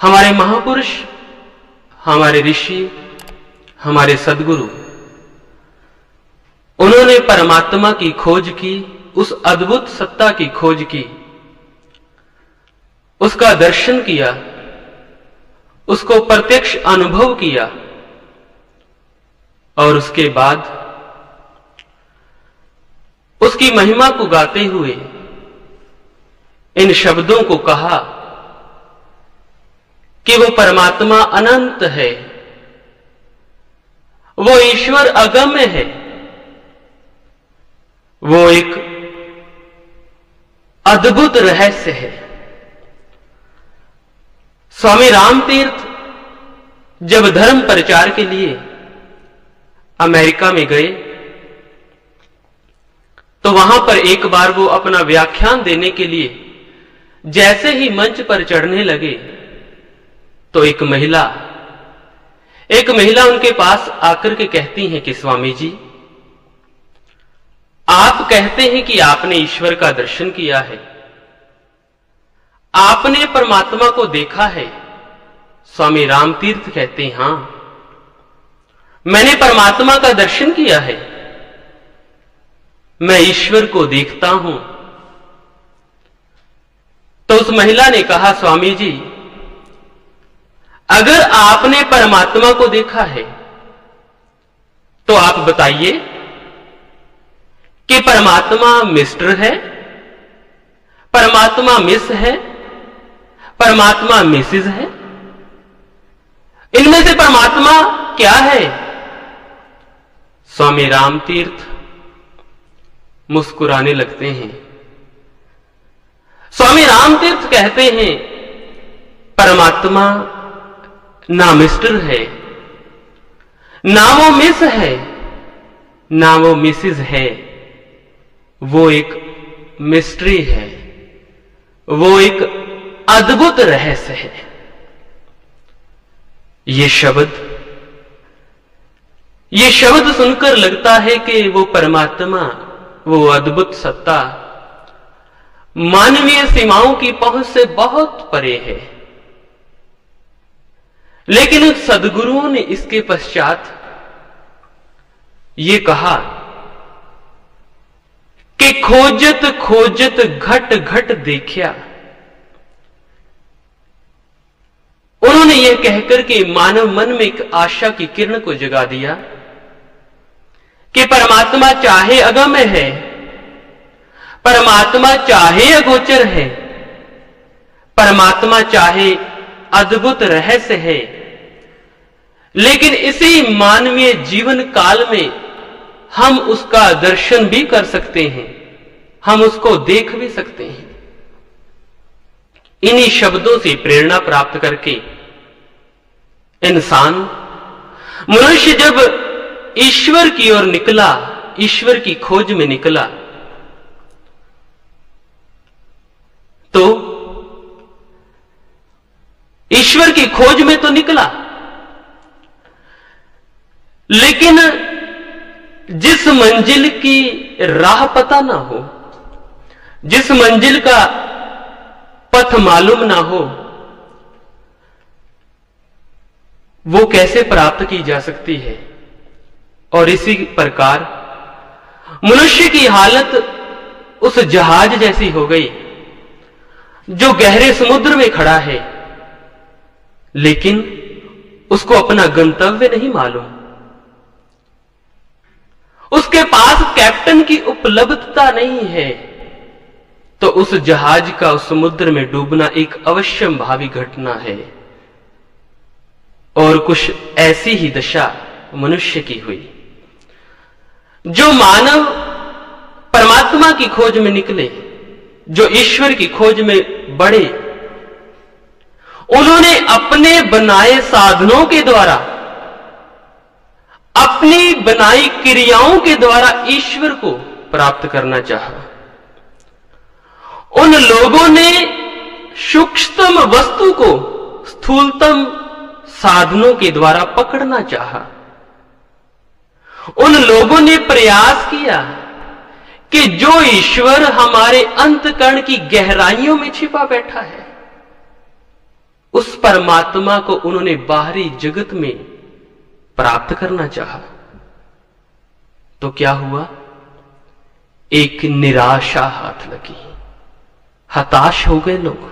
हमारे महापुरुष, हमारे ऋषि, हमारे सद्गुरु, उन्होंने परमात्मा की खोज की, उस अद्भुत सत्ता की खोज की, उसका दर्शन किया, उसको प्रत्यक्ष अनुभव किया और उसके बाद उसकी महिमा को गाते हुए इन शब्दों को कहा कि वो परमात्मा अनंत है, वो ईश्वर अगम्य है, वो एक अद्भुत रहस्य है। स्वामी रामतीर्थ जब धर्म प्रचार के लिए अमेरिका में गए तो वहां पर एक बार वो अपना व्याख्यान देने के लिए जैसे ही मंच पर चढ़ने लगे तो एक महिला उनके पास आकर के कहती हैं कि स्वामी जी, आप कहते हैं कि आपने ईश्वर का दर्शन किया है, आपने परमात्मा को देखा है। स्वामी रामतीर्थ कहते हैं, हां, मैंने परमात्मा का दर्शन किया है, मैं ईश्वर को देखता हूं। तो उस महिला ने कहा, स्वामी जी, अगर आपने परमात्मा को देखा है तो आप बताइए कि परमात्मा मिस्टर है, परमात्मा मिस है, परमात्मा मिसिज है, इनमें से परमात्मा क्या है? स्वामी रामतीर्थ मुस्कुराने लगते हैं। स्वामी रामतीर्थ कहते हैं, परमात्मा ना मिस्टर है, ना वो मिस है, ना वो मिसिज है, वो एक मिस्ट्री है, वो एक अद्भुत रहस्य है। ये शब्द सुनकर लगता है कि वो परमात्मा, वो अद्भुत सत्ता मानवीय सीमाओं की पहुंच से बहुत परे है। लेकिन सद्गुरुओं ने इसके पश्चात ये कहा कि खोजत खोजत घट घट देखा। उन्होंने यह कहकर के मानव मन में एक आशा की किरण को जगा दिया कि परमात्मा चाहे अगम्य है, परमात्मा चाहे अगोचर है, परमात्मा चाहे अद्भुत रहस्य है, लेकिन इसी मानवीय जीवन काल में हम उसका दर्शन भी कर सकते हैं, हम उसको देख भी सकते हैं। इन्हीं शब्दों से प्रेरणा प्राप्त करके मनुष्य जब ईश्वर की ओर निकला, ईश्वर की खोज में निकला, तो ईश्वर की खोज में तो निकला, लेकिन जिस मंजिल की राह पता ना हो, जिस मंजिल का पथ मालूम ना हो, वो कैसे प्राप्त की जा सकती है? और इसी प्रकार मनुष्य की हालत उस जहाज जैसी हो गई जो गहरे समुद्र में खड़ा है, लेकिन उसको अपना गंतव्य नहीं मालूम, उसके पास कैप्टन की उपलब्धता नहीं है, तो उस जहाज का उस समुद्र में डूबना एक अवश्यंभावी घटना है। और कुछ ऐसी ही दशा मनुष्य की हुई। जो मानव परमात्मा की खोज में निकले, जो ईश्वर की खोज में बढ़े, उन्होंने अपने बनाए साधनों के द्वारा, अपनी बनाई क्रियाओं के द्वारा ईश्वर को प्राप्त करना चाहा। उन लोगों ने सूक्ष्मतम वस्तु को स्थूलतम साधनों के द्वारा पकड़ना चाहा। उन लोगों ने प्रयास किया कि जो ईश्वर हमारे अंतकरण की गहराइयों में छिपा बैठा है, उस परमात्मा को उन्होंने बाहरी जगत में प्राप्त करना चाहा, तो क्या हुआ? एक निराशा हाथ लगी, हताश हो गए लोग।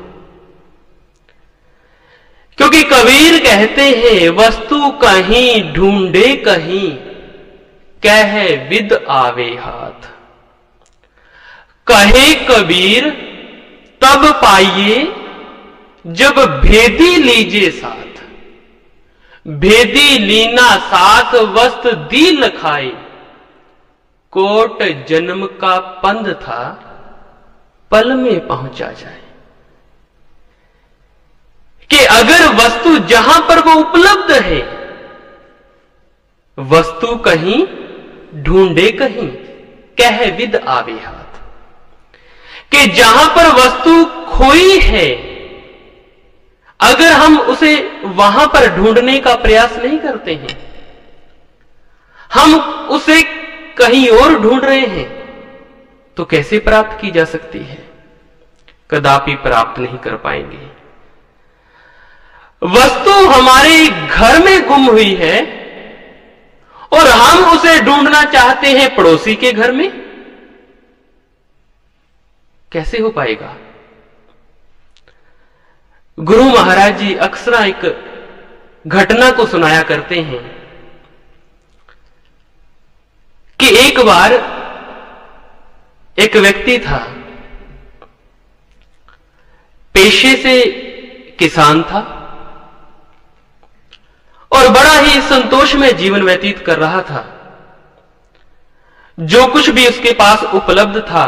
क्योंकि कबीर कहते हैं, वस्तु कहीं ढूंढे कहीं, कह विद आवे हाथ। कहे कबीर तब पाइए, जब भेदी लीजिए साथ। भेदी लीना साथ, वस्त दी लखाई। कोट जन्म का पंध था, पल में पहुंचा जाए। कि अगर वस्तु जहां पर वो उपलब्ध है, वस्तु कहीं ढूंढे कहीं, कह विद आवे हाथ। कि जहां पर वस्तु खोई है, अगर हम उसे वहां पर ढूंढने का प्रयास नहीं करते हैं, हम उसे कहीं और ढूंढ रहे हैं, तो कैसे प्राप्त की जा सकती है? कदापि प्राप्त नहीं कर पाएंगे। वस्तु हमारे घर में गुम हुई है और हम उसे ढूंढना चाहते हैं पड़ोसी के घर में, कैसे हो पाएगा? गुरु महाराज जी अक्सर एक घटना को सुनाया करते हैं कि एक बार एक व्यक्ति था, पेशे से किसान था और बड़ा ही संतोष में जीवन व्यतीत कर रहा था। जो कुछ भी उसके पास उपलब्ध था,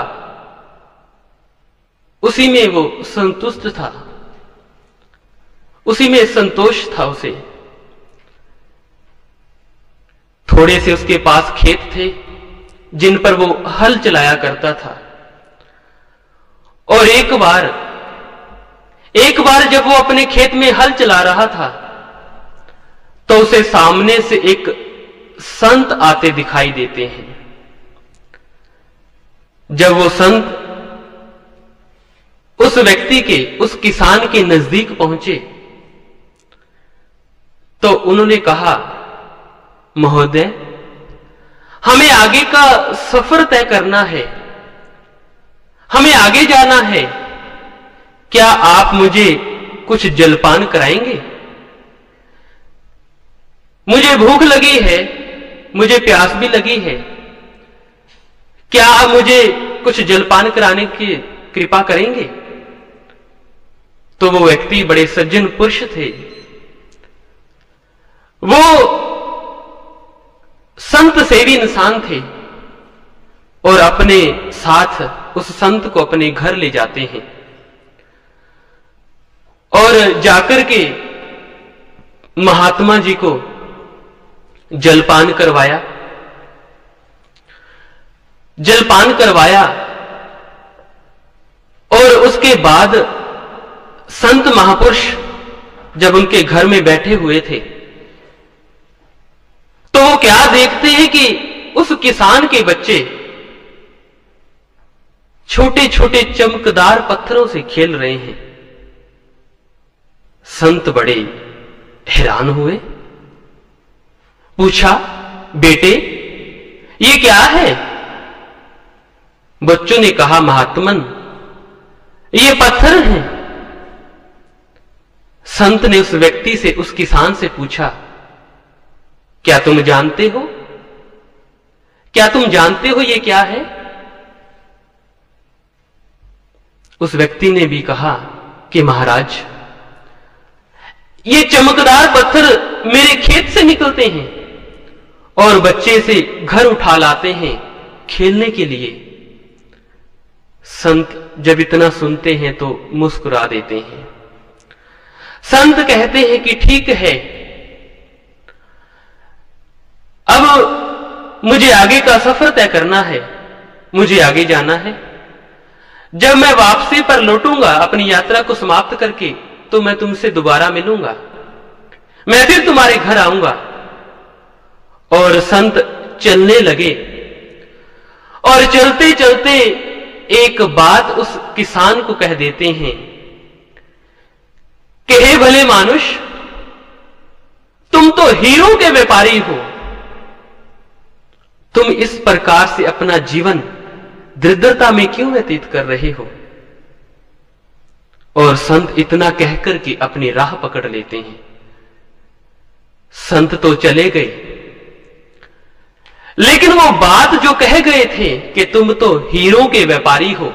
उसी में वो संतुष्ट था, उसी में संतोष था उसे। थोड़े से उसके पास खेत थे जिन पर वो हल चलाया करता था। और एक बार जब वो अपने खेत में हल चला रहा था, तो उसे सामने से एक संत आते दिखाई देते हैं। जब वो संत उस व्यक्ति के, उस किसान के नजदीक पहुंचे, तो उन्होंने कहा, महोदय, हमें आगे का सफर तय करना है, हमें आगे जाना है, क्या आप मुझे कुछ जलपान कराएंगे? मुझे भूख लगी है, मुझे प्यास भी लगी है, क्या आप मुझे कुछ जलपान कराने की कृपा करेंगे? तो वो व्यक्ति बड़े सज्जन पुरुष थे, वो संत सेवी इंसान थे और अपने साथ उस संत को अपने घर ले जाते हैं और जाकर के महात्मा जी को जलपान करवाया। और उसके बाद संत महापुरुष जब उनके घर में बैठे हुए थे, तो वो क्या देखते हैं कि उस किसान के बच्चे छोटे छोटे चमकदार पत्थरों से खेल रहे हैं। संत बड़े हैरान हुए, पूछा, बेटे ये क्या है? बच्चों ने कहा, महात्मन ये पत्थर हैं। संत ने उस व्यक्ति से, उस किसान से पूछा, क्या तुम जानते हो? क्या तुम जानते हो ये क्या है? उस व्यक्ति ने भी कहा कि महाराज, ये चमकदार पत्थर मेरे खेत से निकलते हैं और बच्चे से घर उठा लाते हैं खेलने के लिए। संत जब इतना सुनते हैं तो मुस्कुरा देते हैं। संत कहते हैं कि ठीक है, अब मुझे आगे का सफर तय करना है, मुझे आगे जाना है। जब मैं वापसी पर लौटूंगा अपनी यात्रा को समाप्त करके, तो मैं तुमसे दोबारा मिलूंगा, मैं फिर तुम्हारे घर आऊंगा। और संत चलने लगे और चलते चलते एक बात उस किसान को कह देते हैं कि हे भले मानुष, तुम तो हीरो के व्यापारी हो, तुम इस प्रकार से अपना जीवन दरिद्रता में क्यों व्यतीत कर रहे हो? और संत इतना कहकर के अपनी राह पकड़ लेते हैं। संत तो चले गए, लेकिन वो बात जो कह गए थे कि तुम तो हीरो के व्यापारी हो,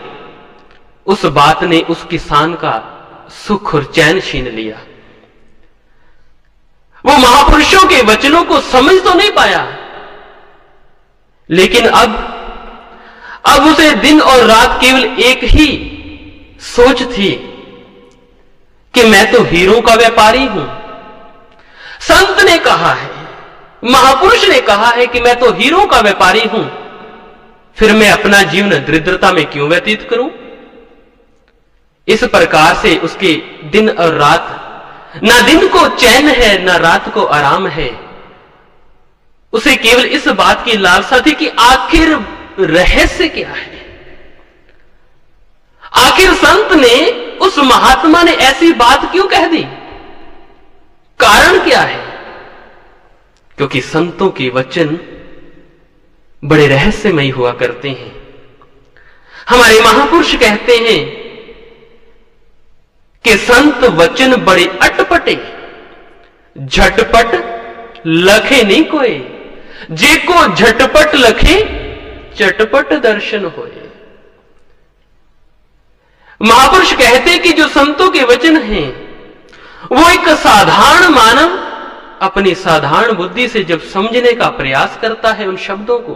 उस बात ने उस किसान का सुख और चैन छीन लिया। वो महापुरुषों के वचनों को समझ तो नहीं पाया, लेकिन अब उसे दिन और रात केवल एक ही सोच थी कि मैं तो हीरो का व्यापारी हूं। संत ने कहा है, महापुरुष ने कहा है कि मैं तो हीरो का व्यापारी हूं, फिर मैं अपना जीवन दरिद्रता में क्यों व्यतीत करूं? इस प्रकार से उसके दिन और रात, ना दिन को चैन है ना रात को आराम है। उसे केवल इस बात की लालसा थी कि आखिर रहस्य क्या है। आखिर संत ने, उस महात्मा ने ऐसी बात क्यों कह दी? कारण क्या है? क्योंकि संतों के वचन बड़े रहस्यमयी हुआ करते हैं। हमारे महापुरुष कहते हैं कि संत वचन बड़े अटपटे, झटपट लखे नहीं कोई, जेको झटपट लखे चटपट दर्शन होए। महापुरुष कहते कि जो संतों के वचन हैं, वो एक साधारण मानव अपनी साधारण बुद्धि से जब समझने का प्रयास करता है उन शब्दों को,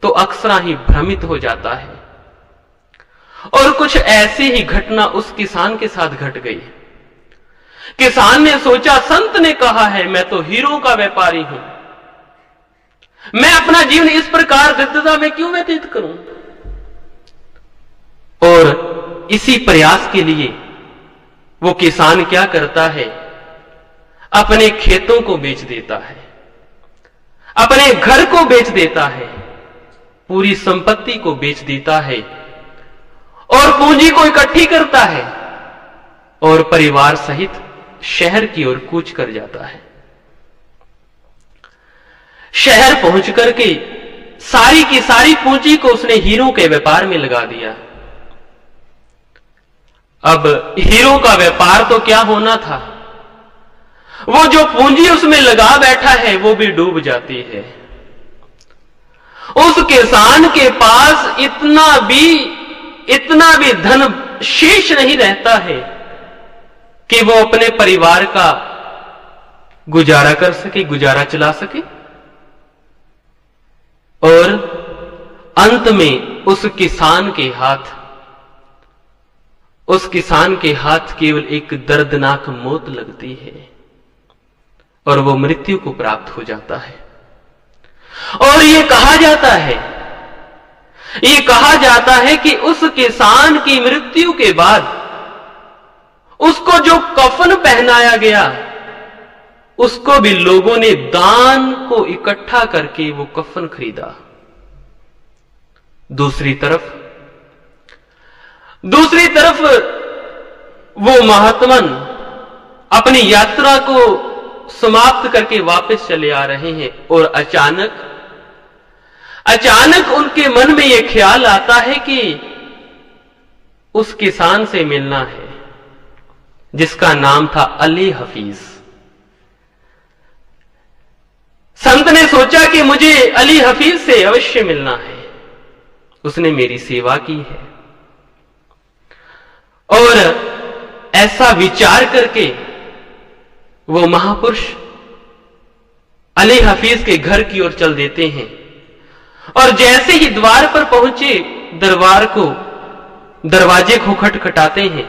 तो अक्सर ही भ्रमित हो जाता है। और कुछ ऐसी ही घटना उस किसान के साथ घट गई। किसान ने सोचा, संत ने कहा है मैं तो हीरो का व्यापारी हूं, मैं अपना जीवन इस प्रकार दरिद्रता में क्यों व्यतीत करूं? और इसी प्रयास के लिए वो किसान क्या करता है? अपने खेतों को बेच देता है, अपने घर को बेच देता है, पूरी संपत्ति को बेच देता है और पूंजी को इकट्ठी करता है और परिवार सहित शहर की ओर कूच कर जाता है। शहर पहुंच करके सारी की सारी पूंजी को उसने हीरो के व्यापार में लगा दिया। अब हीरो का व्यापार तो क्या होना था, वो जो पूंजी उसमें लगा बैठा है वो भी डूब जाती है। उस किसान के पास इतना भी धन शेष नहीं रहता है कि वो अपने परिवार का गुजारा कर सके, गुजारा चला सके। और अंत में उस किसान के हाथ केवल एक दर्दनाक मौत लगती है और वो मृत्यु को प्राप्त हो जाता है। और ये कहा जाता है कि उस किसान की मृत्यु के बाद उसको जो कफन पहनाया गया, उसको भी लोगों ने दान को इकट्ठा करके वो कफन खरीदा। दूसरी तरफ वो महात्मन अपनी यात्रा को समाप्त करके वापस चले आ रहे हैं और अचानक उनके मन में यह ख्याल आता है कि उस किसान से मिलना है जिसका नाम था अली हफीज। संत ने सोचा कि मुझे अली हफीज से अवश्य मिलना है, उसने मेरी सेवा की है। और ऐसा विचार करके वो महापुरुष अली हफीज के घर की ओर चल देते हैं और जैसे ही द्वार पर पहुंचे दरवाजे को खटखटाते हैं।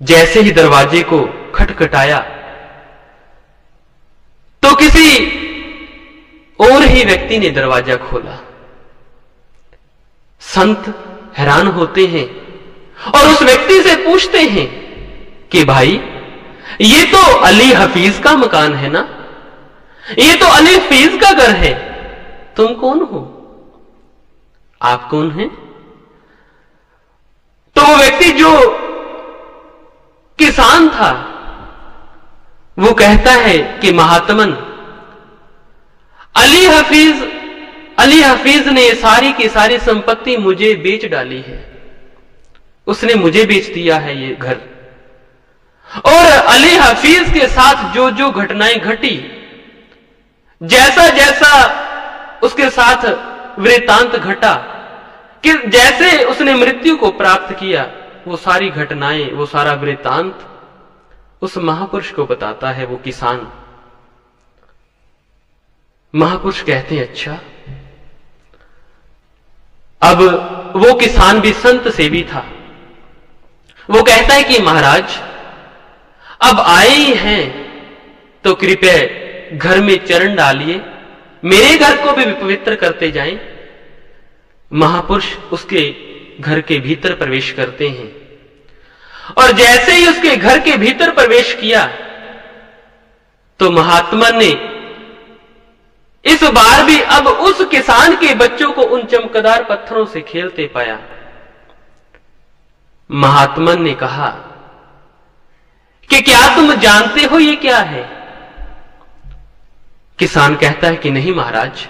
जैसे ही दरवाजे को खटखटाया तो किसी और ही व्यक्ति ने दरवाजा खोला। संत हैरान होते हैं और उस व्यक्ति से पूछते हैं कि भाई, ये तो अली हफीज का मकान है ना, ये तो अली हफीज का घर है, तुम कौन हो, आप कौन हैं? तो वो व्यक्ति जो किसान था, वो कहता है कि महात्मन, अली हफीज ने सारी की सारी संपत्ति मुझे बेच डाली है, उसने मुझे बेच दिया है ये घर। और अली हफीज के साथ जो जो घटनाएं घटी, जैसा जैसा उसके साथ वृत्तांत घटा, कि जैसे उसने मृत्यु को प्राप्त किया, वो सारी घटनाएं, वो सारा वृत्तांत उस महापुरुष को बताता है, वो किसान। महापुरुष कहते हैं, अच्छा। अब वो किसान भी संत सेवी था। वो कहता है कि महाराज, अब आए ही हैं तो कृपया घर में चरण डालिए, मेरे घर को भी पवित्र करते जाएं। महापुरुष उसके घर के भीतर प्रवेश करते हैं, और जैसे ही उसके घर के भीतर प्रवेश किया तो महात्मा ने इस बार भी अब उस किसान के बच्चों को उन चमकदार पत्थरों से खेलते पाया। महात्मा ने कहा कि क्या तुम जानते हो ये क्या है? किसान कहता है कि नहीं महाराज,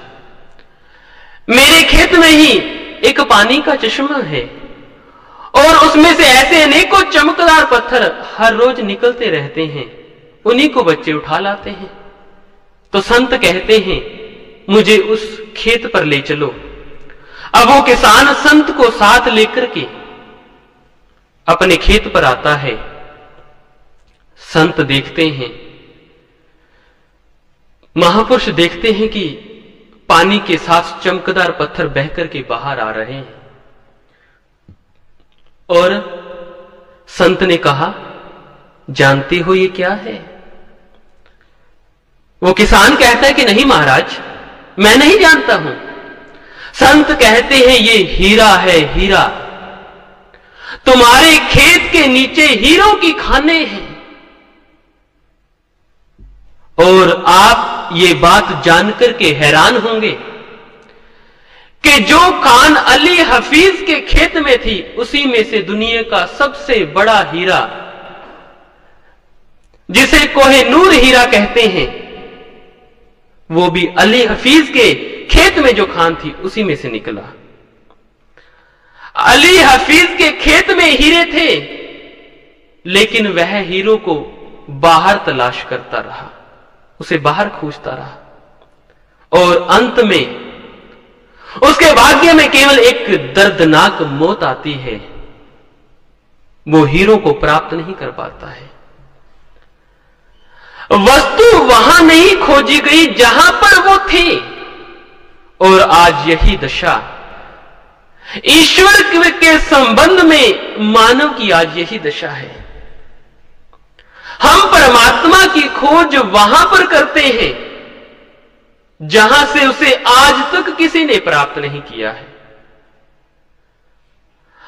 मेरे खेत में ही एक पानी का चश्मा है और उसमें से ऐसे अनेकों चमकदार पत्थर हर रोज निकलते रहते हैं, उन्हीं को बच्चे उठा लाते हैं। तो संत कहते हैं, मुझे उस खेत पर ले चलो। अब वो किसान संत को साथ लेकर के अपने खेत पर आता है। संत देखते हैं, महापुरुष देखते हैं कि पानी के साथ चमकदार पत्थर बहकर के बाहर आ रहे हैं। और संत ने कहा, जानते हो ये क्या है? वो किसान कहता है कि नहीं महाराज, मैं नहीं जानता हूं। संत कहते हैं, ये हीरा है, हीरा। तुम्हारे खेत के नीचे हीरों की खाने हैं। और आप ये बात जानकर के हैरान होंगे कि जो खान अली हफीज के खेत में थी, उसी में से दुनिया का सबसे बड़ा हीरा, जिसे कोहिनूर हीरा कहते हैं, वो भी अली हफीज के खेत में जो खान थी उसी में से निकला। अली हफीज के खेत में हीरे थे, लेकिन वह हीरो को बाहर तलाश करता रहा, उसे बाहर खोजता रहा, और अंत में उसके भाग्य में केवल एक दर्दनाक मौत आती है। वो हीरो को प्राप्त नहीं कर पाता है। वस्तु वहां नहीं खोजी गई जहां पर वो थी। और आज यही दशा ईश्वर के संबंध में मानव की आज यही दशा है। हम परमात्मा की खोज वहां पर करते हैं जहां से उसे आज तक किसी ने प्राप्त नहीं किया है।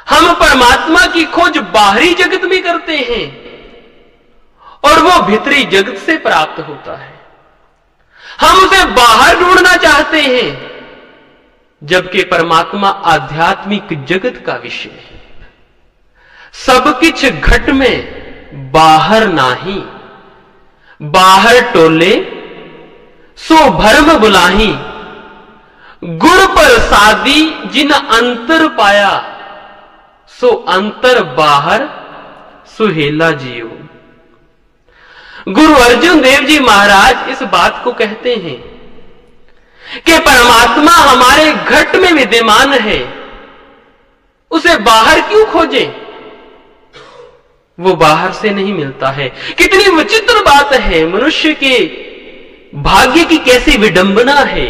हम परमात्मा की खोज बाहरी जगत में करते हैं और वो भीतरी जगत से प्राप्त होता है। हम उसे बाहर ढूंढना चाहते हैं, जबकि परमात्मा आध्यात्मिक जगत का विषय है। सब किछ घट में बाहर नाही, बाहर टोले सो भरम बुलाही, गुर पर सादी जिन अंतर पाया, सो अंतर बाहर सुहेला जियो। गुरु अर्जुन देव जी महाराज इस बात को कहते हैं कि परमात्मा हमारे घट में विद्यमान है, उसे बाहर क्यों खोजें? वो बाहर से नहीं मिलता है। कितनी विचित्र बात है, मनुष्य के भाग्य की कैसी विडंबना है।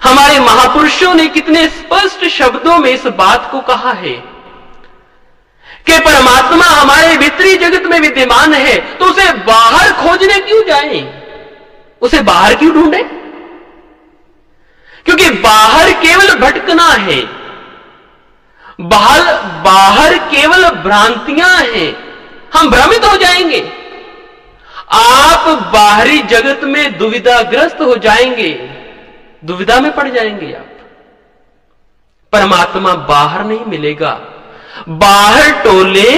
हमारे महापुरुषों ने कितने स्पष्ट शब्दों में इस बात को कहा है कि परमात्मा हमारे भीतरी जगत में विद्यमान है, तो उसे बाहर खोजने क्यों जाएं? उसे बाहर क्यों ढूंढें? क्योंकि बाहर केवल भटकना है, बाहर केवल भ्रांतियां हैं, हम भ्रमित हो जाएंगे। आप बाहरी जगत में दुविधाग्रस्त हो जाएंगे, दुविधा में पड़ जाएंगे आप। परमात्मा बाहर नहीं मिलेगा। बाहर टोले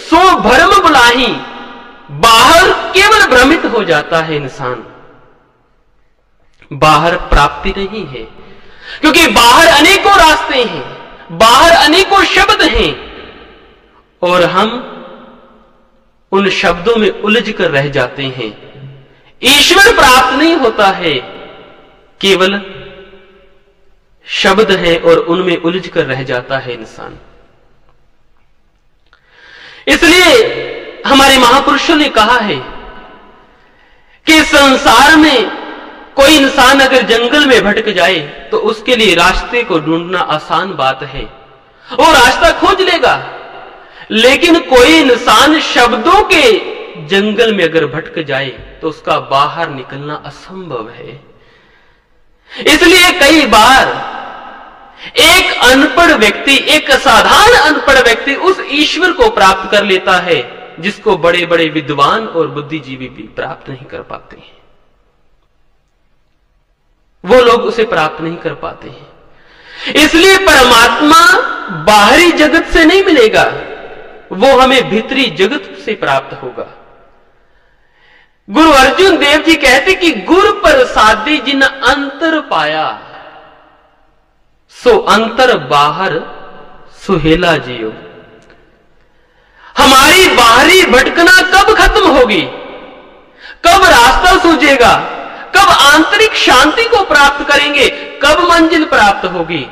सो भरम बुलाही, बाहर केवल भ्रमित हो जाता है इंसान, बाहर प्राप्ति नहीं है, क्योंकि बाहर अनेकों रास्ते हैं, बाहर अनेकों शब्द हैं और हम उन शब्दों में उलझ कर रह जाते हैं। ईश्वर प्राप्त नहीं होता है, केवल शब्द हैं और उनमें उलझ कर रह जाता है इंसान। इसलिए हमारे महापुरुषों ने कहा है कि संसार में कोई इंसान अगर जंगल में भटक जाए तो उसके लिए रास्ते को ढूंढना आसान बात है, वो रास्ता खोज लेगा। लेकिन कोई इंसान शब्दों के जंगल में अगर भटक जाए तो उसका बाहर निकलना असंभव है। इसलिए कई बार एक अनपढ़ व्यक्ति, एक असाधारण अनपढ़ व्यक्ति उस ईश्वर को प्राप्त कर लेता है जिसको बड़े बड़े विद्वान और बुद्धिजीवी भी प्राप्त नहीं कर पाते हैं। वो लोग उसे प्राप्त नहीं कर पाते हैं। इसलिए परमात्मा बाहरी जगत से नहीं मिलेगा, वो हमें भीतरी जगत से प्राप्त होगा। गुरु अर्जुन देव जी कहते कि गुर प्रसादी जिन अंतर पाया, सो अंतर बाहर सुहेला जियो। हमारी बाहरी भटकना कब खत्म होगी, कब रास्ता सूझेगा, कब आंतरिक शांति को प्राप्त करेंगे, कब मंजिल प्राप्त होगी?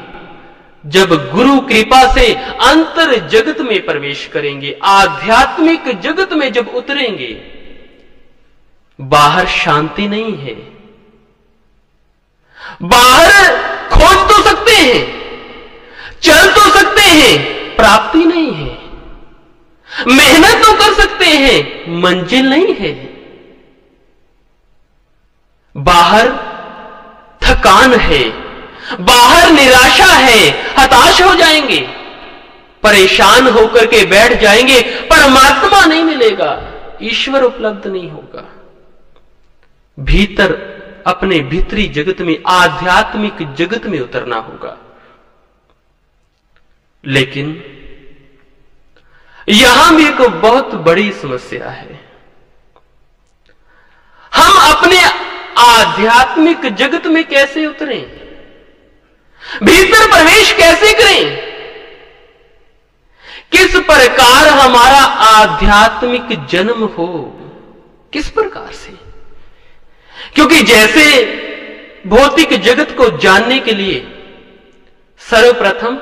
जब गुरु कृपा से अंतर जगत में प्रवेश करेंगे, आध्यात्मिक जगत में जब उतरेंगे। बाहर शांति नहीं है, बाहर खोज तो सकते हैं, चल तो सकते हैं, प्राप्ति नहीं है। मेहनत तो कर सकते हैं, मंजिल नहीं है। बाहर थकान है, बाहर निराशा है, हताश हो जाएंगे, परेशान होकर के बैठ जाएंगे, परमात्मा नहीं मिलेगा, ईश्वर उपलब्ध नहीं होगा। भीतर अपने भीतरी जगत में, आध्यात्मिक जगत में उतरना होगा। लेकिन यहां भी एक बहुत बड़ी समस्या है। हम अपने आध्यात्मिक जगत में कैसे उतरें, भीतर प्रवेश कैसे करें, किस प्रकार हमारा आध्यात्मिक जन्म हो, किस प्रकार से? क्योंकि जैसे भौतिक जगत को जानने के लिए सर्वप्रथम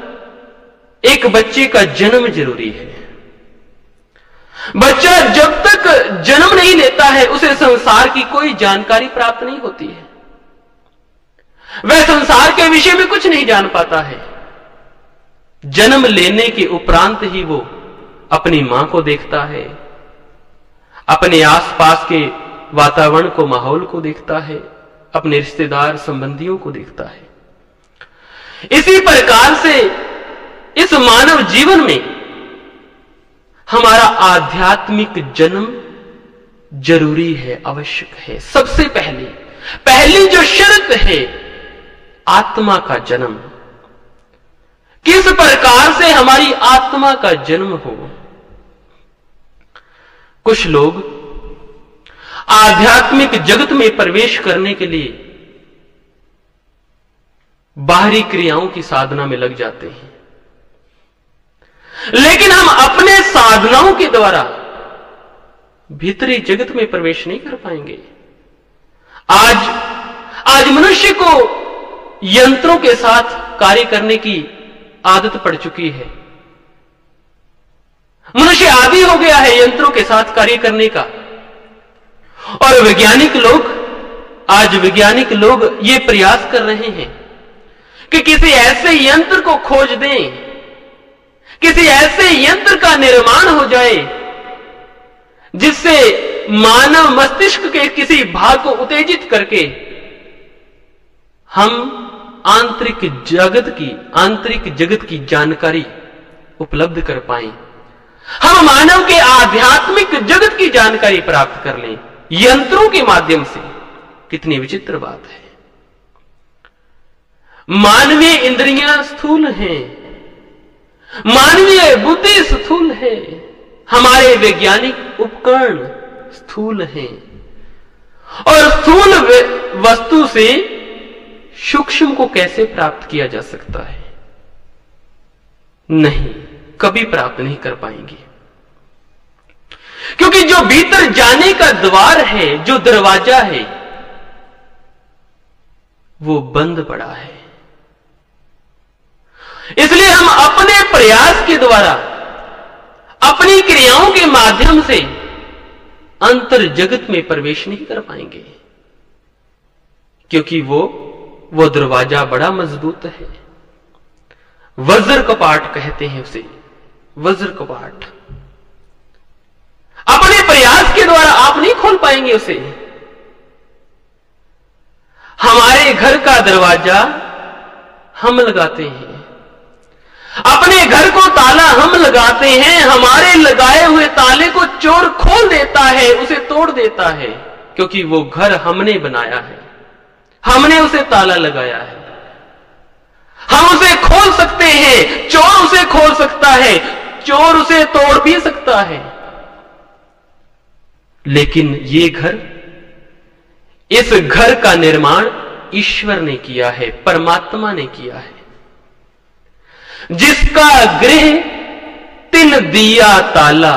एक बच्चे का जन्म जरूरी है। बच्चा जब तक जन्म नहीं लेता है उसे संसार की कोई जानकारी प्राप्त नहीं होती है, वह संसार के विषय में कुछ नहीं जान पाता है। जन्म लेने के उपरांत ही वो अपनी मां को देखता है, अपने आसपास के वातावरण को, माहौल को देखता है, अपने रिश्तेदार संबंधियों को देखता है। इसी प्रकार से इस मानव जीवन में हमारा आध्यात्मिक जन्म जरूरी है, आवश्यक है। सबसे पहली जो शर्त है आत्मा का जन्म। किस प्रकार से हमारी आत्मा का जन्म हो? कुछ लोग आध्यात्मिक जगत में प्रवेश करने के लिए बाहरी क्रियाओं की साधना में लग जाते हैं, लेकिन हम अपने साधनाओं के द्वारा भीतरी जगत में प्रवेश नहीं कर पाएंगे। आज मनुष्य को यंत्रों के साथ कार्य करने की आदत पड़ चुकी है। मनुष्य आदी हो गया है यंत्रों के साथ कार्य करने का। और वैज्ञानिक लोग ये प्रयास कर रहे हैं कि किसी ऐसे यंत्र को खोज दें, किसी ऐसे यंत्र का निर्माण हो जाए जिससे मानव मस्तिष्क के किसी भाग को उत्तेजित करके हम आंतरिक जगत की जानकारी उपलब्ध कर पाएं, हम मानव के आध्यात्मिक जगत की जानकारी प्राप्त कर लें यंत्रों के माध्यम से। कितनी विचित्र बात है। मानवीय इंद्रियां स्थूल हैं, मानवीय बुद्धि स्थूल है, हमारे वैज्ञानिक उपकरण स्थूल हैं और स्थूल वस्तु से सूक्ष्म को कैसे प्राप्त किया जा सकता है? नहीं, कभी प्राप्त नहीं कर पाएंगे, क्योंकि जो भीतर जाने का द्वार है, जो दरवाजा है, वो बंद पड़ा है। इसलिए हम अपने प्रयास के द्वारा, अपनी क्रियाओं के माध्यम से अंतर जगत में प्रवेश नहीं कर पाएंगे, क्योंकि वो दरवाजा बड़ा मजबूत है। वज्र कपाट कहते हैं उसे, वज्र कपाट। अपने प्रयास के द्वारा आप नहीं खोल पाएंगे उसे। हमारे घर का दरवाजा हम लगाते हैं, अपने घर को ताला हम लगाते हैं, हमारे लगाए हुए ताले को चोर खोल देता है, उसे तोड़ देता है, क्योंकि वो घर हमने बनाया है, हमने उसे ताला लगाया है। हम उसे खोल सकते हैं, चोर उसे खोल सकता है, चोर उसे तोड़ भी सकता है, लेकिन ये घर, इस घर का निर्माण ईश्वर ने किया है, परमात्मा ने किया है। जिसका गृह तिन दिया ताला,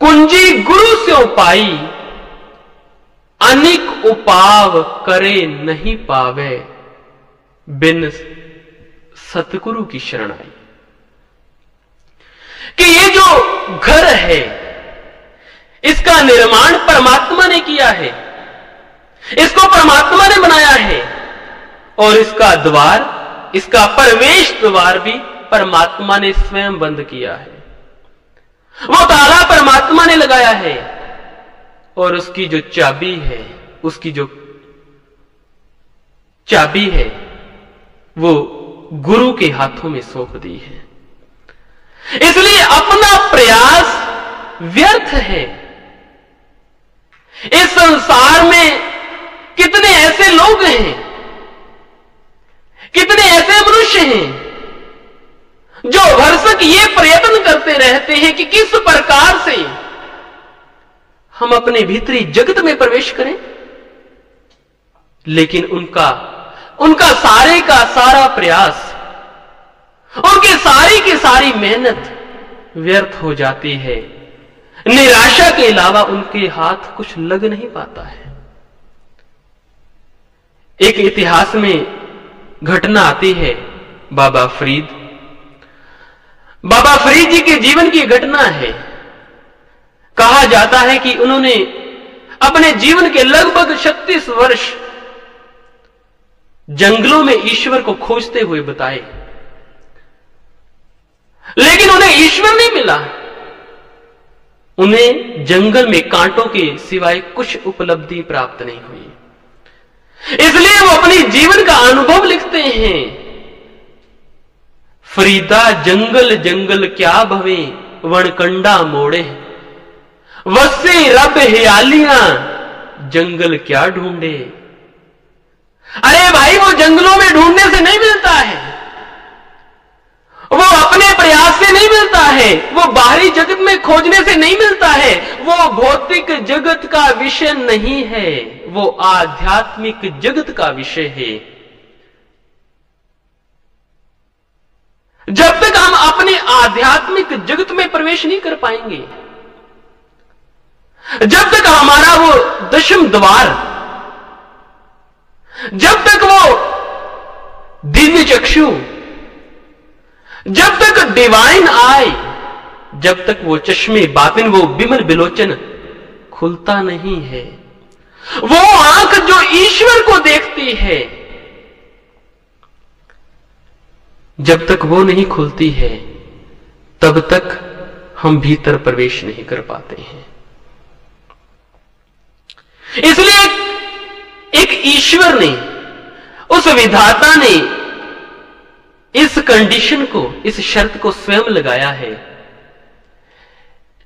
कुंजी गुरु स्यों पाई, अनिक उपाव करे नहीं पावे, बिन सतगुरु की शरण आई। कि ये जो घर है, इसका निर्माण परमात्मा ने किया है, इसको परमात्मा ने बनाया है, और इसका द्वार, इसका प्रवेश द्वार भी परमात्मा ने स्वयं बंद किया है। वो ताला परमात्मा ने लगाया है, और उसकी जो चाबी है, उसकी जो चाबी है, वो गुरु के हाथों में सौंप दी है। इसलिए अपना प्रयास व्यर्थ है। इस संसार में कितने ऐसे लोग हैं, कितने ऐसे मनुष्य हैं जो भरसक ये प्रयत्न करते रहते हैं कि किस प्रकार से हम अपने भीतरी जगत में प्रवेश करें, लेकिन उनका सारे का सारा प्रयास, उनकी सारी की सारी मेहनत व्यर्थ हो जाती है। निराशा के अलावा उनके हाथ कुछ लग नहीं पाता है। एक इतिहास में घटना आती है बाबा फरीद जी के जीवन की घटना है। कहा जाता है कि उन्होंने अपने जीवन के लगभग 36 वर्ष जंगलों में ईश्वर को खोजते हुए बताए, लेकिन उन्हें ईश्वर नहीं मिला। उन्हें जंगल में कांटों के सिवाय कुछ उपलब्धि प्राप्त नहीं हुई। इसलिए वो अपनी जीवन का अनुभव लिखते हैं। फरीदा जंगल जंगल क्या भवे, वणकंडा मोड़े, वसे रब हियालियां जंगल क्या ढूंढे। अरे भाई, वो जंगलों में ढूंढने से नहीं मिलता है, वो अपने प्रयास से नहीं मिलता है, वो बाहरी जगत में खोजने से नहीं मिलता है। वो भौतिक जगत का विषय नहीं है, वो आध्यात्मिक जगत का विषय है। जब तक हम अपने आध्यात्मिक जगत में प्रवेश नहीं कर पाएंगे, जब तक हमारा वो दशम द्वार, जब तक वो दिव्य चक्षु, जब तक डिवाइन आई, जब तक वो चश्मे बातिन, वो बिमल बिलोचन खुलता नहीं है, वो आंख जो ईश्वर को देखती है, जब तक वो नहीं खुलती है, तब तक हम भीतर प्रवेश नहीं कर पाते हैं। इसलिए एक ईश्वर ने, उस विधाता ने इस कंडीशन को, इस शर्त को स्वयं लगाया है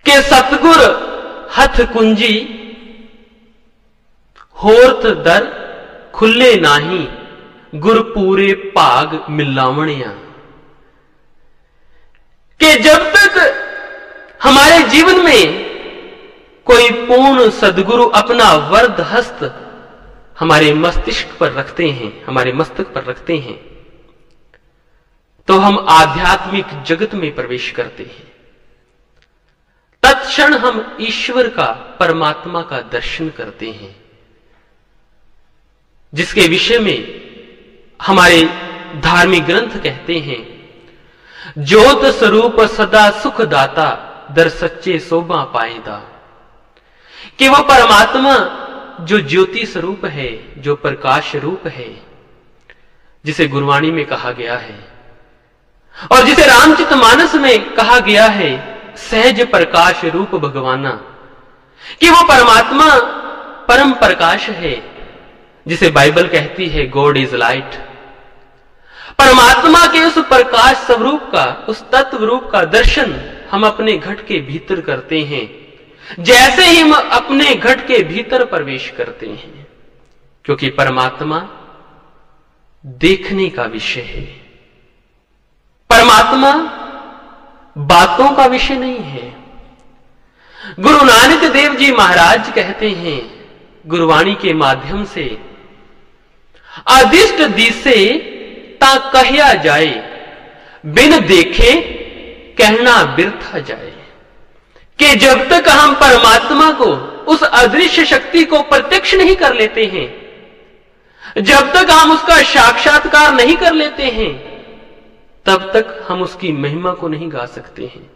कि सतगुर हथ कुंजी होत दर खुले नाही, गुर पूरे भाग मिलावणिया। कि जब तक हमारे जीवन में कोई पूर्ण सद्गुरु अपना वरद हस्त हमारे मस्तिष्क पर रखते हैं, हमारे मस्तक पर रखते हैं, तो हम आध्यात्मिक जगत में प्रवेश करते हैं। तत्क्षण हम ईश्वर का, परमात्मा का दर्शन करते हैं, जिसके विषय में हमारे धार्मिक ग्रंथ कहते हैं, ज्योत स्वरूप सदा सुख दाता, दर सच्चे शोभा पाएदा। कि वह परमात्मा जो ज्योति स्वरूप है, जो प्रकाश रूप है, जिसे गुरबाणी में कहा गया है और जिसे रामचरितमानस में कहा गया है, सहज प्रकाश रूप भगवाना, कि वो परमात्मा परम प्रकाश है, जिसे बाइबल कहती है गॉड इज लाइट। परमात्मा के उस प्रकाश स्वरूप का, उस तत्व रूप का दर्शन हम अपने घट के भीतर करते हैं, जैसे ही हम अपने घट के भीतर प्रवेश करते हैं, क्योंकि परमात्मा देखने का विषय है। परमात्मा बातों का विषय नहीं है। गुरु नानक देव जी महाराज कहते हैं गुरबाणी के माध्यम से, अदिष्ट दिसे ता कहया जाए, बिन देखे कहना बिरथा जाए। कि जब तक हम परमात्मा को, उस अदृश्य शक्ति को प्रत्यक्ष नहीं कर लेते हैं, जब तक हम उसका साक्षात्कार नहीं कर लेते हैं, तब तक हम उसकी महिमा को नहीं गा सकते हैं।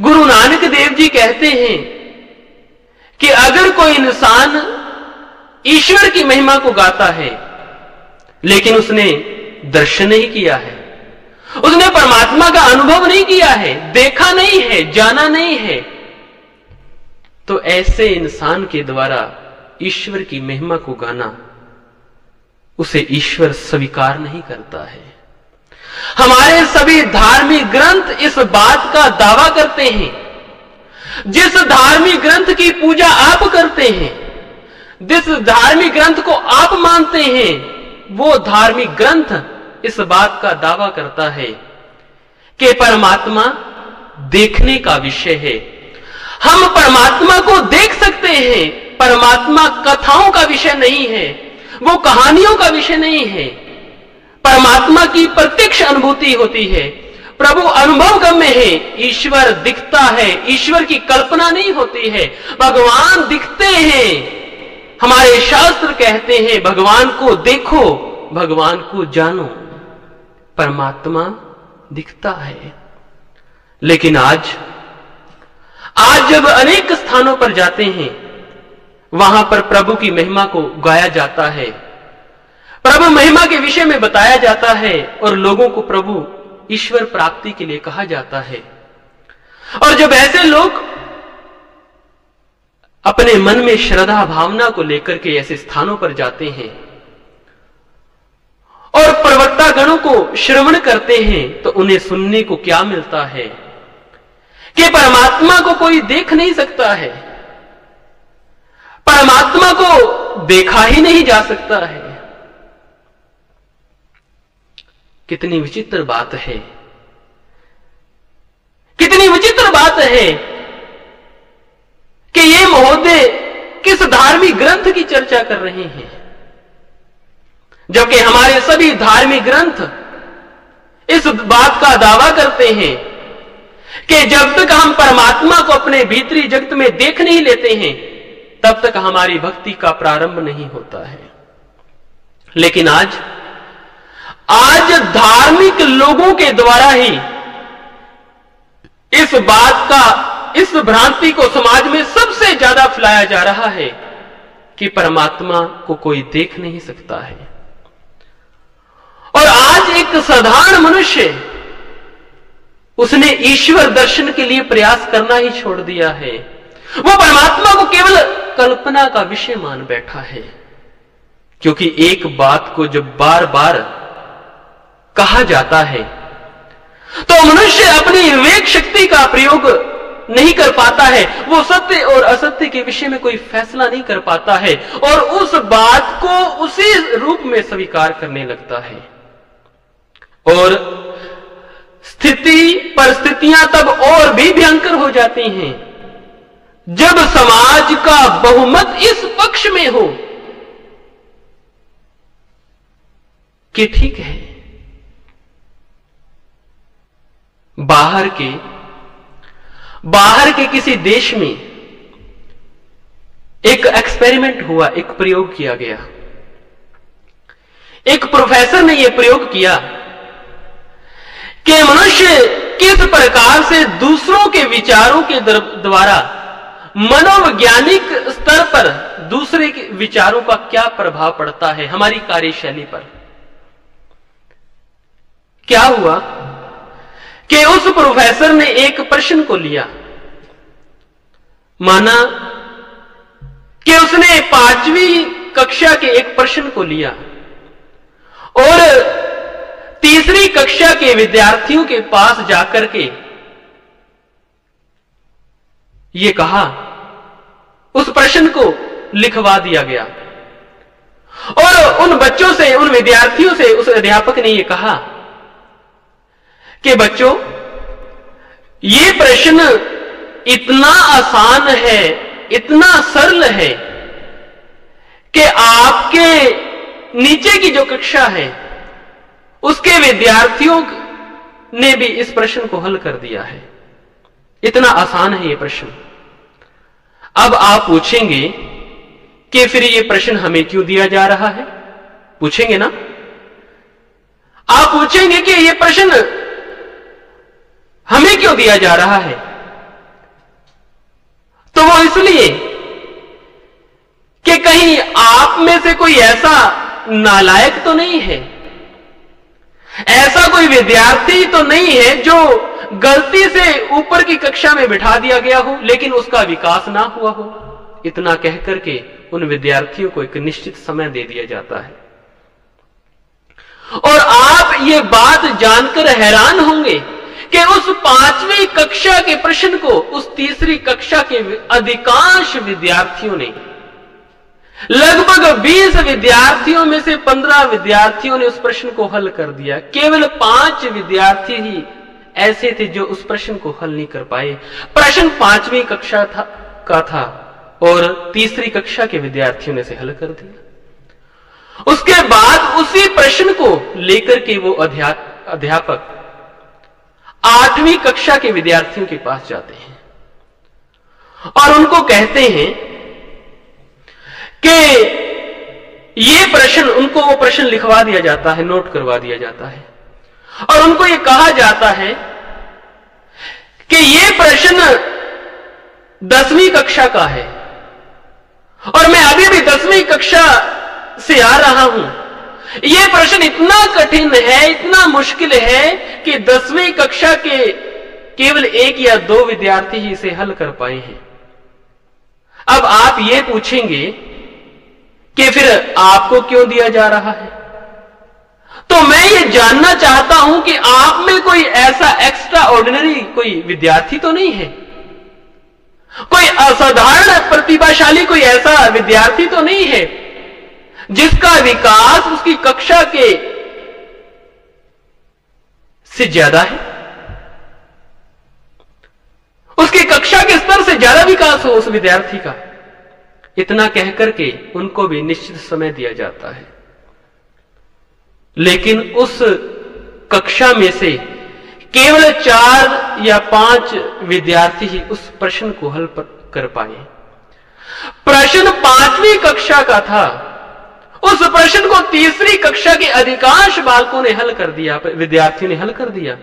गुरु नानक देव जी कहते हैं कि अगर कोई इंसान ईश्वर की महिमा को गाता है, लेकिन उसने दर्शन नहीं किया है, उसने परमात्मा का अनुभव नहीं किया है, देखा नहीं है, जाना नहीं है, तो ऐसे इंसान के द्वारा ईश्वर की महिमा को गाना उसे ईश्वर स्वीकार नहीं करता है। हमारे सभी धार्मिक ग्रंथ इस बात का दावा करते हैं। जिस धार्मिक ग्रंथ की पूजा आप करते हैं, जिस धार्मिक ग्रंथ को आप मानते हैं, वो धार्मिक ग्रंथ इस बात का दावा करता है कि परमात्मा देखने का विषय है। हम परमात्मा को देख सकते हैं, परमात्मा कथाओं का विषय नहीं है, वो कहानियों का विषय नहीं है। परमात्मा की प्रत्यक्ष अनुभूति होती है, प्रभु अनुभव गम्य है, ईश्वर दिखता है, ईश्वर की कल्पना नहीं होती है, भगवान दिखते हैं। हमारे शास्त्र कहते हैं भगवान को देखो, भगवान को जानो, परमात्मा दिखता है। लेकिन आज जब अनेक स्थानों पर जाते हैं, वहां पर प्रभु की महिमा को गाया जाता है, प्रभु महिमा के विषय में बताया जाता है और लोगों को प्रभु ईश्वर प्राप्ति के लिए कहा जाता है। और जब ऐसे लोग अपने मन में श्रद्धा भावना को लेकर के ऐसे स्थानों पर जाते हैं और प्रवक्ता गणों को श्रवण करते हैं, तो उन्हें सुनने को क्या मिलता है कि परमात्मा को कोई देख नहीं सकता है, परमात्मा को देखा ही नहीं जा सकता है। कितनी विचित्र बात है, कितनी विचित्र बात है कि ये महोदय किस धार्मिक ग्रंथ की चर्चा कर रहे हैं, जबकि हमारे सभी धार्मिक ग्रंथ इस बात का दावा करते हैं कि जब तक हम परमात्मा को अपने भीतरी जगत में देख नहीं लेते हैं, तब तक हमारी भक्ति का प्रारंभ नहीं होता है। लेकिन आज धार्मिक लोगों के द्वारा ही इस बात का, इस भ्रांति को समाज में सबसे ज्यादा फैलाया जा रहा है कि परमात्मा को कोई देख नहीं सकता है। और आज एक साधारण मनुष्य, उसने ईश्वर दर्शन के लिए प्रयास करना ही छोड़ दिया है। वो परमात्मा को केवल कल्पना का विषय मान बैठा है, क्योंकि एक बात को जब बार बार कहा जाता है तो मनुष्य अपनी विवेक शक्ति का प्रयोग नहीं कर पाता है, वो सत्य और असत्य के विषय में कोई फैसला नहीं कर पाता है और उस बात को उसी रूप में स्वीकार करने लगता है। और स्थिति परिस्थितियां तब और भी भयंकर हो जाती हैं जब समाज का बहुमत इस पक्ष में हो कि ठीक है, बाहर के किसी देश में एक एक्सपेरिमेंट हुआ, एक प्रयोग किया गया। एक प्रोफेसर ने यह प्रयोग किया कि मनुष्य किस प्रकार से दूसरों के विचारों के द्वारा मनोवैज्ञानिक स्तर पर दूसरे के विचारों का क्या प्रभाव पड़ता है हमारी कार्यशैली पर। क्या हुआ कि उस प्रोफेसर ने एक प्रश्न को लिया, माना कि उसने 5वीं कक्षा के एक प्रश्न को लिया और 3री कक्षा के विद्यार्थियों के पास जाकर के ये कहा, उस प्रश्न को लिखवा दिया गया और उन बच्चों से, उन विद्यार्थियों से उस अध्यापक ने यह कहा कि बच्चों, ये प्रश्न इतना आसान है, इतना सरल है कि आपके नीचे की जो कक्षा है उसके विद्यार्थियों ने भी इस प्रश्न को हल कर दिया है। इतना आसान है ये प्रश्न। अब आप पूछेंगे कि फिर ये प्रश्न हमें क्यों दिया जा रहा है? पूछेंगे ना? आप पूछेंगे कि ये प्रश्न हमें क्यों दिया जा रहा है? तो वो इसलिए कि कहीं आप में से कोई ऐसा नालायक तो नहीं है, ऐसा कोई विद्यार्थी तो नहीं है जो गलती से ऊपर की कक्षा में बिठा दिया गया हो लेकिन उसका विकास ना हुआ हो। इतना कहकर के उन विद्यार्थियों को एक निश्चित समय दे दिया जाता है। और आप ये बात जानकर हैरान होंगे कि उस 5वीं कक्षा के प्रश्न को उस 3री कक्षा के अधिकांश विद्यार्थियों ने, लगभग 20 विद्यार्थियों में से 15 विद्यार्थियों ने उस प्रश्न को हल कर दिया। केवल 5 विद्यार्थी ही ऐसे थे जो उस प्रश्न को हल नहीं कर पाए। प्रश्न 5वीं कक्षा का था और 3री कक्षा के विद्यार्थियों ने इसे हल कर दिया। उसके बाद उसी प्रश्न को लेकर के वो अध्यापक 8वीं कक्षा के विद्यार्थियों के पास जाते हैं और उनको कहते हैं कि ये प्रश्न, उनको वो प्रश्न लिखवा दिया जाता है, नोट करवा दिया जाता है और उनको ये कहा जाता है कि ये प्रश्न 10वीं कक्षा का है और मैं अभी भी 10वीं कक्षा से आ रहा हूं। यह प्रश्न इतना कठिन है, इतना मुश्किल है कि 10वीं कक्षा के केवल 1 या 2 विद्यार्थी ही इसे हल कर पाए हैं। अब आप ये पूछेंगे कि फिर आपको क्यों दिया जा रहा है? तो मैं ये जानना चाहता हूं कि आप में कोई ऐसा एक्स्ट्रा ऑर्डिनरी कोई विद्यार्थी तो नहीं है, कोई असाधारण प्रतिभाशाली कोई ऐसा विद्यार्थी तो नहीं है जिसका विकास उसकी कक्षा के से ज्यादा है, उसकी कक्षा के स्तर से ज्यादा विकास हो उस विद्यार्थी का। इतना कहकर के उनको भी निश्चित समय दिया जाता है, लेकिन उस कक्षा में से केवल 4 या 5 विद्यार्थी ही उस प्रश्न को हल कर पाए। प्रश्न 5वीं कक्षा का था, उस प्रश्न को 3री कक्षा के अधिकांश बालकों ने हल कर दिया, विद्यार्थियों ने हल कर दिया,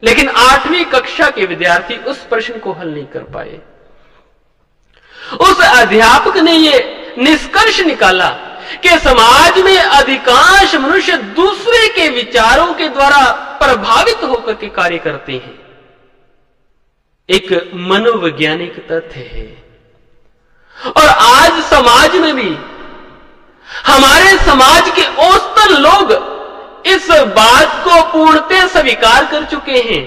लेकिन 8वीं कक्षा के विद्यार्थी उस प्रश्न को हल नहीं कर पाए। उस अध्यापक ने यह निष्कर्ष निकाला कि समाज में अधिकांश मनुष्य दूसरे के विचारों के द्वारा प्रभावित होकर के कार्य करते हैं। एक मनोवैज्ञानिक तथ्य है। और आज समाज में भी, हमारे समाज के औसतन लोग इस बात को पूर्णतः स्वीकार कर चुके हैं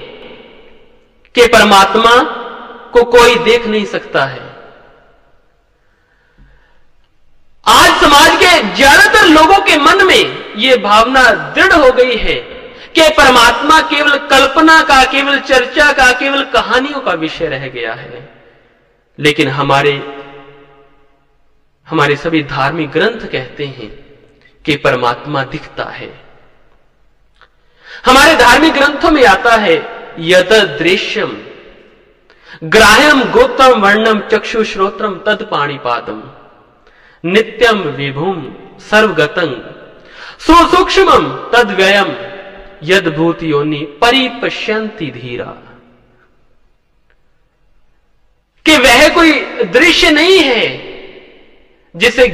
कि परमात्मा को कोई देख नहीं सकता है। आज समाज के ज्यादातर लोगों के मन में यह भावना दृढ़ हो गई है कि परमात्मा केवल कल्पना का, केवल चर्चा का, केवल कहानियों का विषय रह गया है। लेकिन हमारे सभी धार्मिक ग्रंथ कहते हैं कि परमात्मा दिखता है। हमारे धार्मिक ग्रंथों में आता है यद दृश्यम ग्राह्यम गोत्रम वर्णम चक्षु श्रोत्रम तद पाणिपादम नित्यम विभुम सर्वगतं सुसूक्ष्मम तद व्ययम यद भूत योनि परिपश्यन्ति धीरा। कि वह कोई दृश्य नहीं है जिसे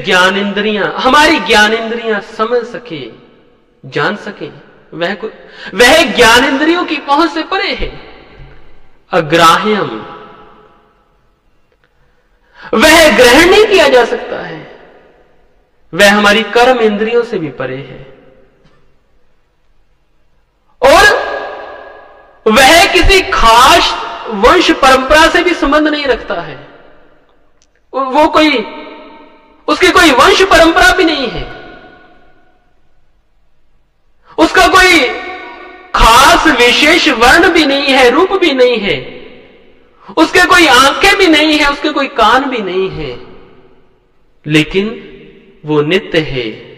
हमारी ज्ञान इंद्रियां समझ सके, जान सके। वह ज्ञान इंद्रियों की पहुंच से परे है। अग्राह्यम, वह ग्रहण नहीं किया जा सकता है। वह हमारी कर्म इंद्रियों से भी परे है और वह किसी खास वंश परंपरा से भी संबंध नहीं रखता है। उसकी कोई वंश परंपरा भी नहीं है, उसका कोई खास विशेष वर्ण भी नहीं है, रूप भी नहीं है, उसके कोई आंखें भी नहीं है, उसके कोई कान भी नहीं है, लेकिन वो नित्य है।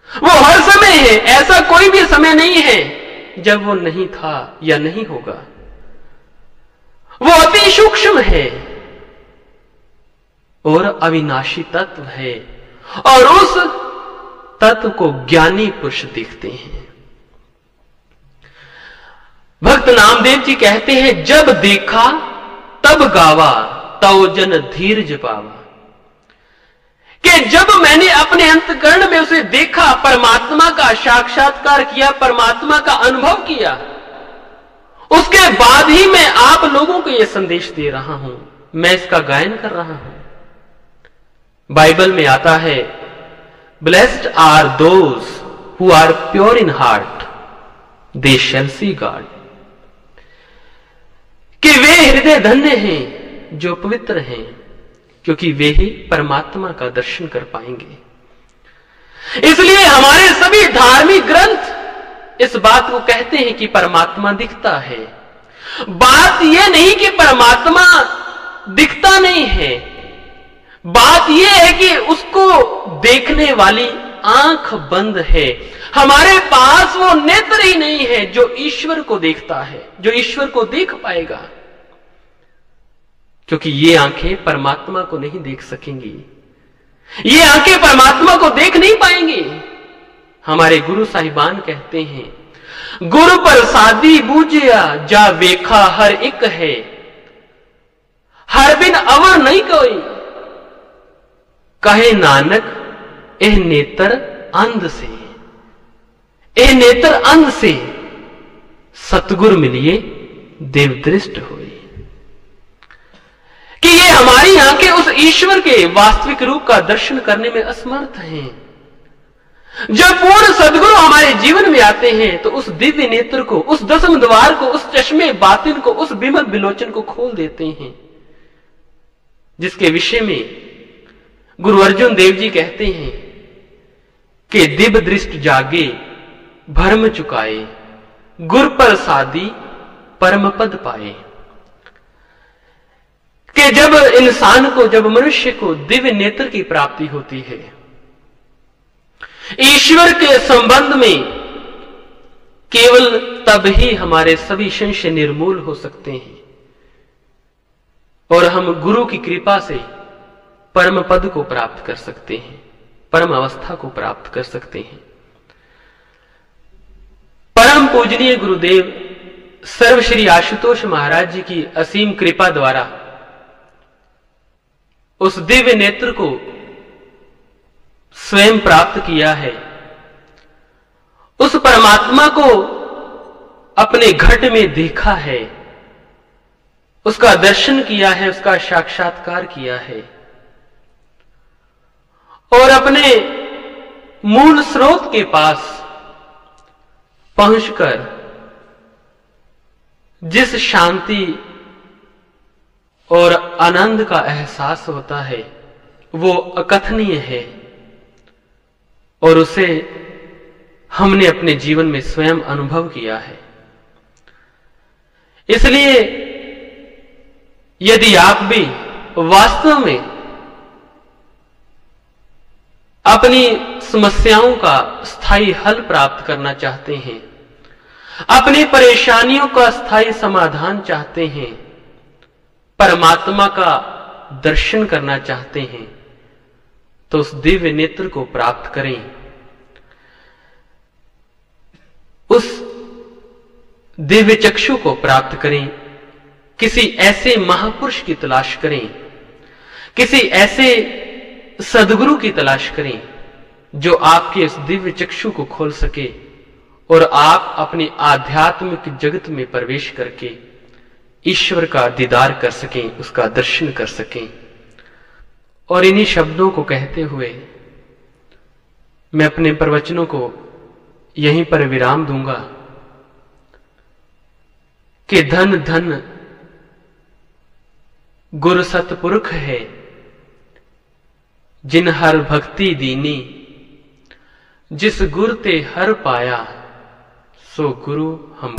वो हर समय है। ऐसा कोई भी समय नहीं है जब वो नहीं था या नहीं होगा। वो अति सूक्ष्म है और अविनाशी तत्व है और उस तत्व को ज्ञानी पुरुष देखते हैं। भक्त नामदेव जी कहते हैं जब देखा तब गावा तव जन धीरज पावा। कि जब मैंने अपने अंतकरण में उसे देखा, परमात्मा का साक्षात्कार किया, परमात्मा का अनुभव किया, उसके बाद ही मैं आप लोगों को यह संदेश दे रहा हूं, मैं इसका गायन कर रहा हूं। बाइबल में आता है blessed are those who are pure in heart they shall see God. कि वे हृदय धन्य हैं जो पवित्र हैं, क्योंकि वे ही परमात्मा का दर्शन कर पाएंगे। इसलिए हमारे सभी धार्मिक ग्रंथ इस बात को कहते हैं कि परमात्मा दिखता है। बात यह नहीं कि परमात्मा दिखता नहीं है, बात यह है कि उसको देखने वाली आंख बंद है। हमारे पास वो नेत्र ही नहीं है जो ईश्वर को देखता है, जो ईश्वर को देख पाएगा, क्योंकि ये आंखें परमात्मा को नहीं देख सकेंगी, ये आंखें परमात्मा को देख नहीं पाएंगी। हमारे गुरु साहिबान कहते हैं गुरु प्रसादी बूझिया जा वेखा हर एक है, हर बिन अवर नहीं कोई, कहे नानक एह नेत्र अंध से, एह नेत्र अंध से सतगुर मिलिए देवदृष्ट हुए। कि ये हमारी आंखें उस ईश्वर के वास्तविक रूप का दर्शन करने में असमर्थ हैं। जब पूर्ण सदगुरु हमारे जीवन में आते हैं तो उस दिव्य नेत्र को, उस दसम द्वार को, उस चश्मे बातिन को, उस बिमल बिलोचन को खोल देते हैं, जिसके विषय में गुरु अर्जुन देव जी कहते हैं कि दिव्य दृष्ट जागे भरम चुकाए, गुर प्रसादी परम पद पाए। कि जब इंसान को, जब मनुष्य को दिव्य नेत्र की प्राप्ति होती है, ईश्वर के संबंध में, केवल तब ही हमारे सभी संशय निर्मूल हो सकते हैं और हम गुरु की कृपा से परम पद को प्राप्त कर सकते हैं, परम अवस्था को प्राप्त कर सकते हैं। परम पूजनीय गुरुदेव सर्वश्री आशुतोष महाराज जी की असीम कृपा द्वारा उस दिव्य नेत्र को स्वयं प्राप्त किया है। उस परमात्मा को अपने घट में देखा है, उसका दर्शन किया है, उसका साक्षात्कार किया है और अपने मूल स्रोत के पास पहुंचकर जिस शांति और आनंद का एहसास होता है वो अकथनीय है और उसे हमने अपने जीवन में स्वयं अनुभव किया है। इसलिए यदि आप भी वास्तव में अपनी समस्याओं का स्थायी हल प्राप्त करना चाहते हैं, अपनी परेशानियों का स्थायी समाधान चाहते हैं, परमात्मा का दर्शन करना चाहते हैं, तो उस दिव्य नेत्र को प्राप्त करें, उस दिव्य चक्षु को प्राप्त करें। किसी ऐसे महापुरुष की तलाश करें, किसी ऐसे सदगुरु की तलाश करें जो आपके इस दिव्य चक्षु को खोल सके और आप अपनी आध्यात्मिक जगत में प्रवेश करके ईश्वर का दीदार कर सकें, उसका दर्शन कर सकें। और इन्हीं शब्दों को कहते हुए मैं अपने प्रवचनों को यहीं पर विराम दूंगा कि धन धन गुर सतपुरख है, जिन हर भक्ति दीनी, जिस गुर ते हर पाया, सो गुरु हम